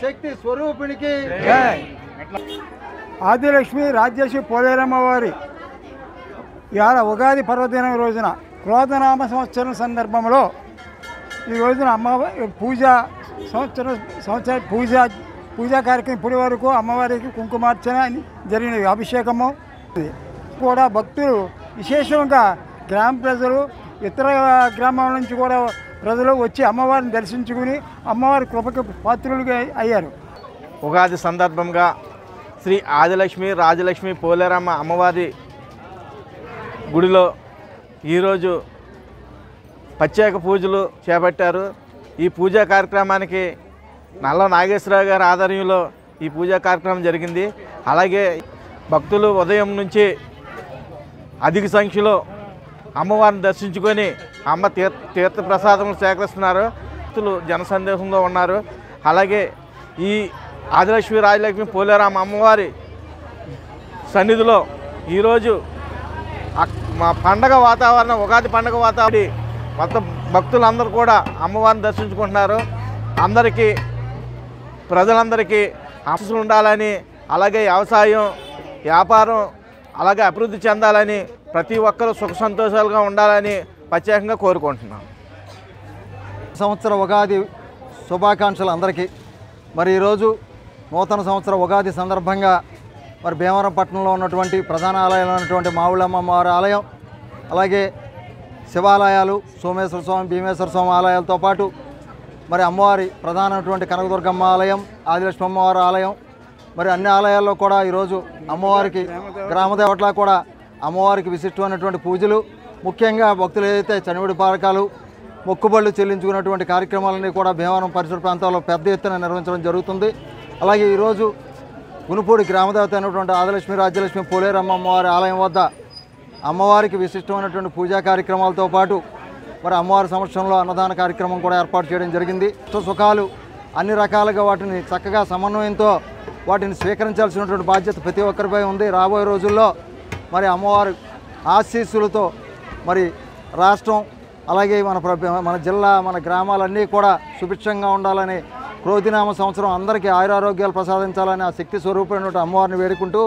శక్తి స్వరూపిణికి ఆదిలక్ష్మి రాజ్యశ్రీ పోలేరమ్మ వారి ఇవాళ ఉగాది పర్వదినం రోజున క్రోధనామ సంవత్సరం సందర్భంలో ఈ రోజున అమ్మవారి సంవత్సరం పూజా కార్యక్రమం ఇప్పటి వరకు అమ్మవారికి కుంకుమార్చన జరిగినవి, అభిషేకము కూడా భక్తులు విశేషంగా గ్రామ ప్రజలు ఇతర గ్రామాల నుంచి కూడా ప్రజలు వచ్చి అమ్మవారిని దర్శించుకుని అమ్మవారి కృపకు పాత్రులుగా అయ్యారు. ఉగాది సందర్భంగా శ్రీ ఆదిలక్ష్మి రాజలక్ష్మి పోలేరమ్మ అమ్మవారి గుడిలో ఈరోజు ప్రత్యేక పూజలు చేపట్టారు. ఈ పూజా కార్యక్రమానికి నల్ల నాగేశ్వరరావు గారి ఆధ్వర్యంలో ఈ పూజా కార్యక్రమం జరిగింది. అలాగే భక్తులు ఉదయం నుంచి అధిక సంఖ్యలో అమ్మవారిని దర్శించుకొని అమ్మ తీర్థ ప్రసాదములు సేకరిస్తున్నారు. భక్తులు జనసందేశంలో ఉన్నారు. అలాగే ఈ ఆదిలక్ష్మి రాజలక్ష్మి పోలేరమ్మ అమ్మవారి సన్నిధిలో ఈరోజు మా పండగ వాతావరణం, ఉగాది పండగ వాతావరణం మొత్తం భక్తులందరూ కూడా అమ్మవారిని దర్శించుకుంటున్నారు. అందరికీ ప్రజలందరికీ ఆశీస్సులు ఉండాలని, అలాగే వ్యవసాయం వ్యాపారం అలాగే అభివృద్ధి చెందాలని, ప్రతి ఒక్కరూ సుఖ సంతోషాలుగా ఉండాలని ప్రత్యేకంగా కోరుకుంటున్నాం. సంవత్సర ఉగాది శుభాకాంక్షలు అందరికీ. మరి ఈరోజు నూతన సంవత్సర ఉగాది సందర్భంగా మరి భీమవరం పట్టణంలో ఉన్నటువంటి ప్రధాన ఆలయాలు ఉన్నటువంటి మావుళ్ళమ్మవారి ఆలయం, అలాగే శివాలయాలు సోమేశ్వర స్వామి భీమేశ్వర స్వామి ఆలయాలతో పాటు మరి అమ్మవారి ప్రధానమైనటువంటి కనకదుర్గమ్మ ఆలయం, ఆదిలక్ష్మి అమ్మవారి ఆలయం, మరి అన్ని ఆలయాల్లో కూడా ఈరోజు అమ్మవారికి గ్రామదేవతలా కూడా అమ్మవారికి విశిష్టమైనటువంటి పూజలు, ముఖ్యంగా భక్తులు ఏదైతే చనివిడి పారకాలు మొక్కుబళ్ళు చెల్లించుకున్నటువంటి కార్యక్రమాలన్నీ కూడా భీమవరం పరిసర ప్రాంతాల్లో పెద్ద ఎత్తున నిర్వహించడం జరుగుతుంది. అలాగే ఈరోజు గునుపూడి గ్రామదేవత అయినటువంటి ఆదిలక్ష్మి రాజ్యలక్ష్మి పోలేరమ్మ అమ్మవారి ఆలయం వద్ద అమ్మవారికి విశిష్టమైనటువంటి పూజా కార్యక్రమాలతో పాటు మరి అమ్మవారి సమక్షంలో అన్నదాన కార్యక్రమం కూడా ఏర్పాటు చేయడం జరిగింది. సుఖాలు అన్ని రకాలుగా వాటిని చక్కగా సమన్వయంతో వాటిని స్వీకరించాల్సినటువంటి బాధ్యత ప్రతి ఒక్కరిపై ఉంది. రాబోయే రోజుల్లో మరి అమ్మవారి ఆశీస్సులతో మరి రాష్ట్రం అలాగే మన జిల్లా మన గ్రామాలన్నీ కూడా సుభిక్షంగా ఉండాలని క్రోధినామ సంవత్సరం అందరికీ ఆయురారోగ్యాలు ప్రసాదించాలని ఆ శక్తి స్వరూపమైనటువంటి అమ్మవారిని వేడుకుంటూ